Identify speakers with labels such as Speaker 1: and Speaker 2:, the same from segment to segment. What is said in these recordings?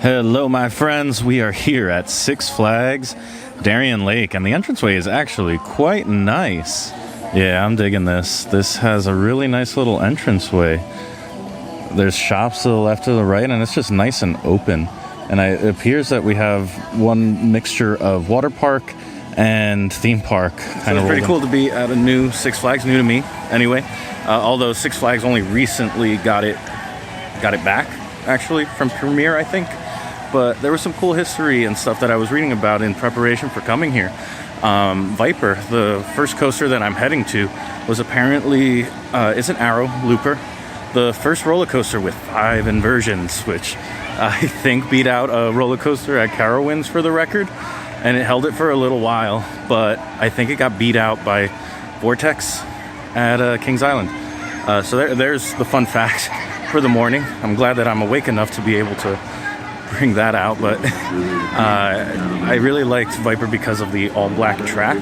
Speaker 1: Hello, my friends. We are here at Six Flags Darien Lake, and the entranceway is actually quite nice. Yeah, I'm digging this. This has a really nice little entranceway. There's shops to the left, to the right, and it's just nice and open. And it appears that we have one mixture of water park and theme park.
Speaker 2: So it's pretty cool to be at a new Six Flags, new to me anyway. Although Six Flags only recently got it back, actually, from Premiere, I think. But there was some cool history and stuff that I was reading about in preparation for coming here. Viper, the first coaster that I'm heading to, was apparently, is an Arrow Looper. The first roller coaster with 5 inversions, which I think beat out a roller coaster at Carowinds for the record. And it held it for a little while, but I think it got beat out by Vortex at Kings Island. So there's the fun fact for the morning. I'm glad that I'm awake enough to be able to bring that out, but I really liked Viper because of the all-black track.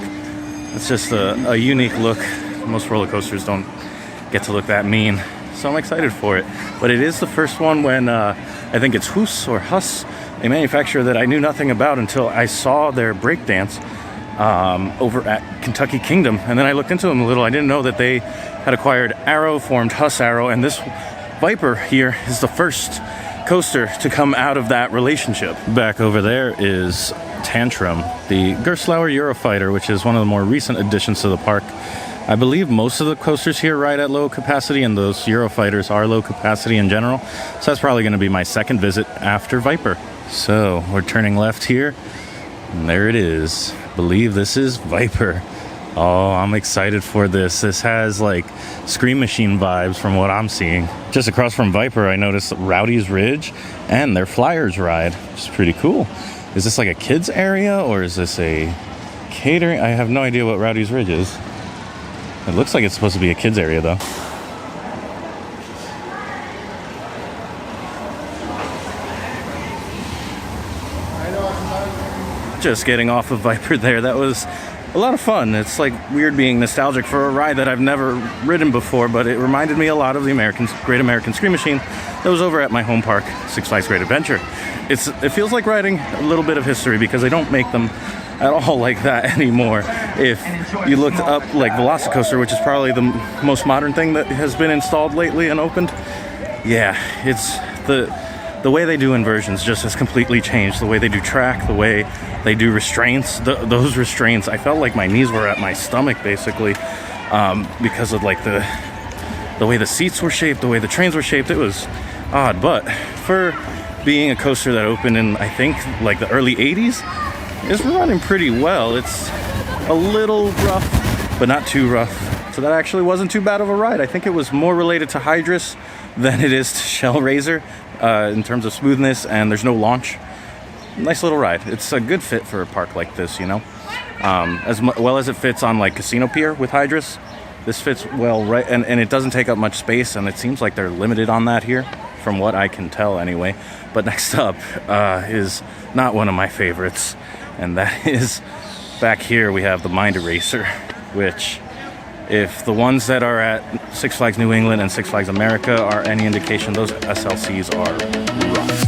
Speaker 2: It's just a unique look. Most roller coasters don't get to look that mean, so I'm excited for it. But it is the first one when I think it's Huss, a manufacturer that I knew nothing about until I saw their breakdance over at Kentucky Kingdom, and then I looked into them a little. I didn't know that they had acquired Arrow, formed Huss Arrow, and this Viper here is the first coaster to come out of that relationship. Back over there is Tantrum, the Gerstlauer Eurofighter, which is one of the more recent additions to the park. I believe most of the coasters here ride at low capacity, and those Eurofighters are low capacity in general. So that's probably going to be my second visit after Viper. So we're turning left here, and there it is. I believe this is Viper. Oh, I'm excited for this. This has like Scream Machine vibes from what I'm seeing. Just across from Viper, I noticed Rowdy's Ridge and their Flyers ride, which is pretty cool. Is this like a kids area or is this a catering? I have no idea what Rowdy's Ridge is. It looks like it's supposed to be a kids area though. Just getting off of Viper there, that was a lot of fun. It's like weird being nostalgic for a ride that I've never ridden before, but it reminded me a lot of the Great American Scream Machine that was over at my home park, Six Flags Great Adventure. It feels like riding a little bit of history because they don't make them at all like that anymore. If you looked up like Velocicoaster, which is probably the most modern thing that has been installed lately and opened, yeah, it's the way they do inversions just has completely changed. The way they do track, the way they do restraints, those restraints, I felt like my knees were at my stomach basically, because of like the way the seats were shaped, the way the trains were shaped. It was odd, but for being a coaster that opened in, I think, like the early 80s, it's running pretty well. It's a little rough, but not too rough. So that actually wasn't too bad of a ride. I think it was more related to Hydrus than it is to Shellraiser in terms of smoothness, and there's no launch. Nice little ride. It's a good fit for a park like this, you know. As well as it fits on like Casino Pier with Hydrus. This fits well, right, and it doesn't take up much space, and it seems like they're limited on that here, from what I can tell anyway. But next up is not one of my favorites, and that is back here we have the Mind Eraser, which, if the ones that are at Six Flags New England and Six Flags America are any indication, those SLCs are rough.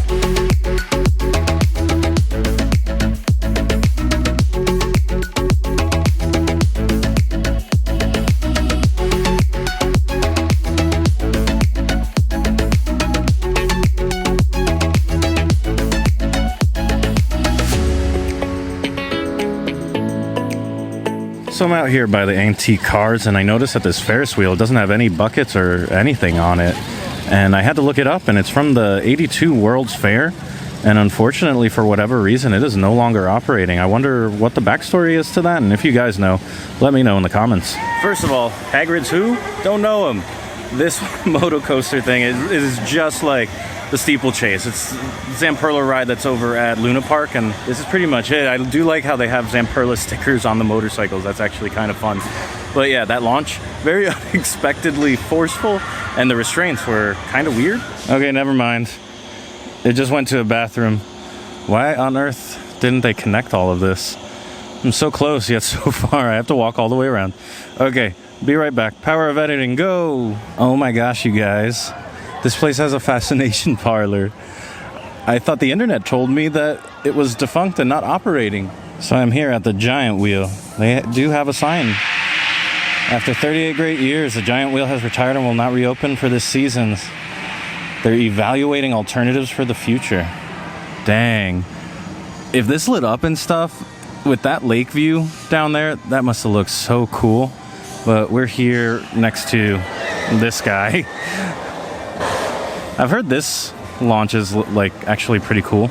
Speaker 2: So I'm out here by the antique cars, and I noticed that this Ferris wheel doesn't have any buckets or anything on it, and I had to look it up, and it's from the '82 World's Fair, and unfortunately for whatever reason it is no longer operating. I wonder what the backstory is to that, and if you guys know, let me know in the comments. First of all, Hagrid's who? Don't know him. This Moto Coaster thing is just like the steeplechase. It's Zamperla ride that's over at Luna Park, and this is pretty much it. I do like how they have Zamperla stickers on the motorcycles. That's actually kind of fun. But yeah, that launch, very unexpectedly forceful, and the restraints were kind of weird. Okay, never mind. It just went to a bathroom. Why on earth didn't they connect all of this? I'm so close yet so far. I have to walk all the way around. Okay, be right back. Power of editing, go! Oh my gosh, you guys. This place has a fascination parlor.
Speaker 1: I thought the internet told me that it was defunct and not operating. So I'm here at the Giant Wheel. They do have a sign. After 38 great years, the Giant Wheel has retired and will not reopen for this season. They're evaluating alternatives for the future. Dang. If this lit up and stuff, with that lake view down there, that must have looked so cool. But we're here next to this guy. I've heard this launch is like actually pretty cool.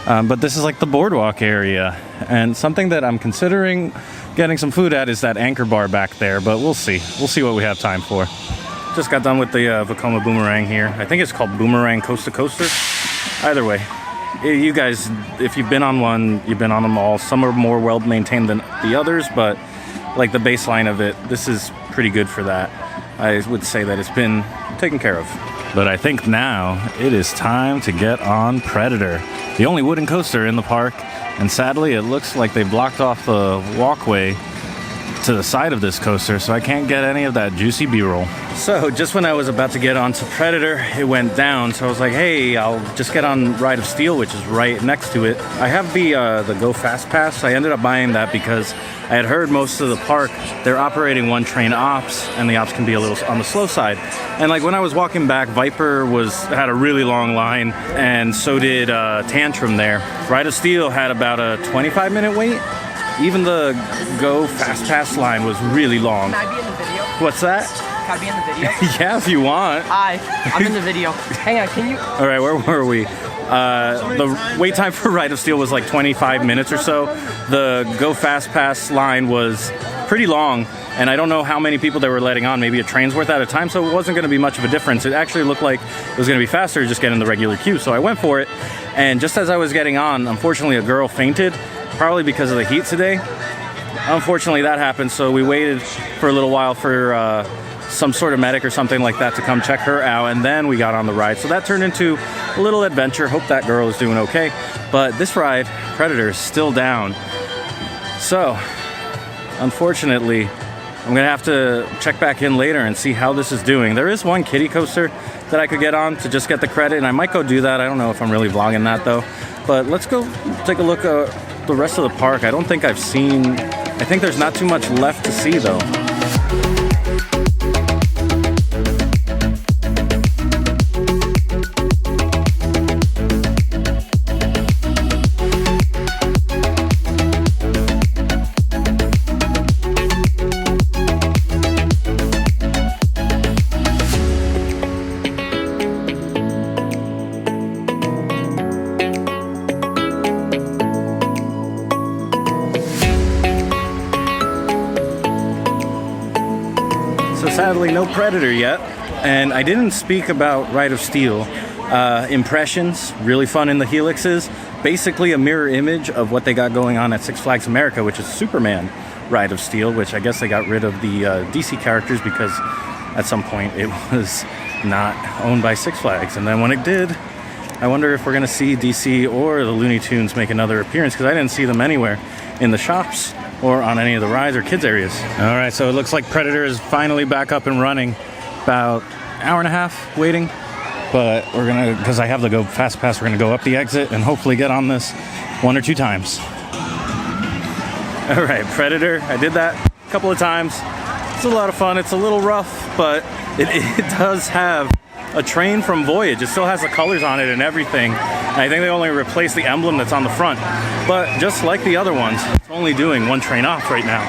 Speaker 1: But this is like the boardwalk area. And something that I'm considering getting some food at is that anchor bar back there. But we'll see. We'll see what we have time for. Just got done with the Vekoma Boomerang here. I think it's called Boomerang Coast to Coaster. Either way, you guys, if you've been on one, you've been on them all. Some are more well maintained than the others, but like the baseline of it, this is pretty good for that. I would say that it's been taken care of. But I think now it is time to get on Predator, the only wooden coaster in the park. And sadly, it looks like they blocked off the walkway to the side of this coaster, so I can't get any of that juicy B-roll. So just when I was about to get onto Predator, it went down. So I was like, hey, I'll just get on Ride of Steel, which is right next to it. I have the Go Fast Pass. I ended up buying that because I had heard most of the park, they're operating one train ops, and the ops can be a little on the slow side. And like when I was walking back, Viper had a really long line, and so did Tantrum there. Ride of Steel had about a 25-minute wait. Even the Go Fast Pass line was really long.
Speaker 3: Can I be in the video?
Speaker 1: What's that?
Speaker 3: Can I be in the video?
Speaker 1: Yeah, if you want.
Speaker 3: Hi, I'm in the video. Hang on, can you?
Speaker 1: All right, where were we? The wait time for Ride of Steel was like 25 minutes or so. The Go Fast Pass line was pretty long, and I don't know how many people they were letting on. Maybe a train's worth at a time, so it wasn't going to be much of a difference. It actually looked like it was going to be faster just getting the regular queue, so I went for it. And just as I was getting on, unfortunately, a girl fainted, probably because of the heat today. Unfortunately, that happened, so we waited for a little while for some sort of medic or something like that to come check her out, and then we got on the ride. So that turned into a little adventure. Hope that girl is doing okay. But this ride, Predator, is still down. So, unfortunately, I'm gonna have to check back in later and see how this is doing. There is one kiddie coaster that I could get on to just get the credit, and I might go do that. I don't know if I'm really vlogging that though. But let's go take a look at the rest of the park. I don't think I've seen, I think there's not too much left to see though. Sadly, no Predator yet, and I didn't speak about Ride of Steel. Impressions, really fun in the helixes. Basically a mirror image of what they got going on at Six Flags America, which is Superman Ride of Steel, which I guess they got rid of the DC characters because at some point it was not owned by Six Flags. And then when it did, I wonder if we're going to see DC or the Looney Tunes make another appearance, because I didn't see them anywhere in the shops or on any of the rides or kids areas. All right, so it looks like Predator is finally back up and running. About an hour and a half waiting, but we're gonna, because I have the Go Fast Pass, we're gonna go up the exit and hopefully get on this 1 or 2 times. All right, Predator, I did that a couple of times. It's a lot of fun. It's a little rough, but it does have a train from Voyage. It still has the colors on it and everything. And I think they only replaced the emblem that's on the front. But just like the other ones, it's only doing one train off right now.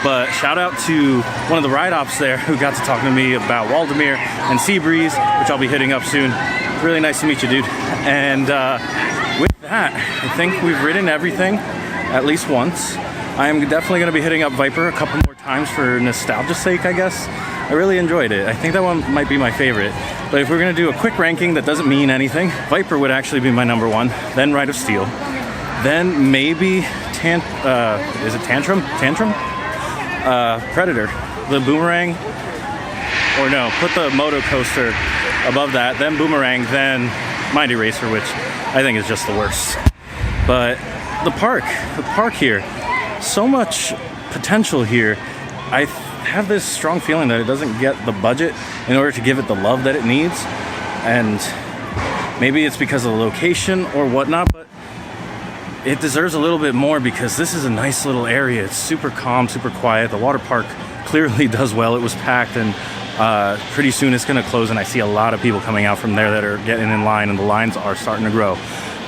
Speaker 1: But shout out to one of the ride ops there who got to talk to me about Waldemir and Seabreeze, which I'll be hitting up soon. Really nice to meet you, dude. And with that, I think we've ridden everything at least once. I am definitely going to be hitting up Viper a couple more times for nostalgia's sake, I guess. I really enjoyed it. I think that one might be my favorite. But if we're going to do a quick ranking that doesn't mean anything, Viper would actually be my number 1, then Ride of Steel, then maybe is it Tantrum? Predator, the Boomerang, or no, put the Moto Coaster above that, then Boomerang, then Mighty Racer, which I think is just the worst. But the park here, so much potential here. I have this strong feeling that it doesn't get the budget in order to give it the love that it needs. And
Speaker 2: Maybe it's because of the location or whatnot, but it deserves a little bit more because this is a nice little area. It's super calm, super quiet. The water park clearly does well. It was packed, and pretty soon it's gonna close, and I see a lot of people coming out from there that are getting in line, and the lines are starting to grow.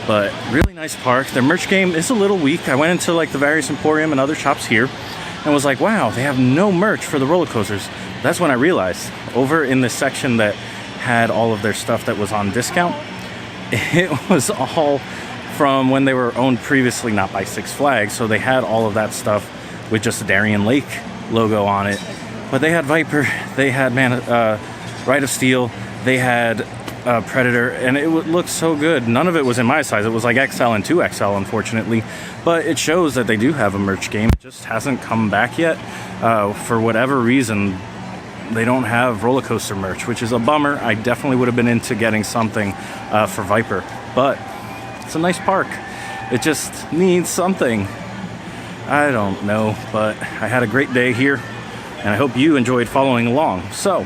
Speaker 2: But really nice park. Their merch game is a little weak. I went into like the Various Emporium and other shops here and was like, wow, they have no merch for the roller coasters. That's when I realized over in the section that had all of their stuff that was on discount, it was all from when they were owned previously, not by Six Flags. So they had all of that stuff with just the Darien Lake logo on it. But they had Viper, they had Rite of Steel, they had Predator, and it looked so good. None of it was in my size. It was like XL and 2XL, unfortunately. But it shows that they do have a merch game. It just hasn't come back yet. For whatever reason, they don't have roller coaster merch, which is a bummer. I definitely would have been into getting something for Viper. But it's a nice park. It just needs something. I don't know, but I had a great day here, and I hope you enjoyed following along. So,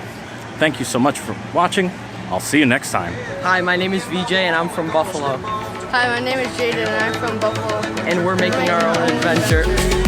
Speaker 2: thank you so much for watching. I'll see you next time.
Speaker 3: Hi, my name is VJ and I'm from Buffalo.
Speaker 4: Hi, my name is Jaden and I'm from Buffalo.
Speaker 3: And we're making our own adventure.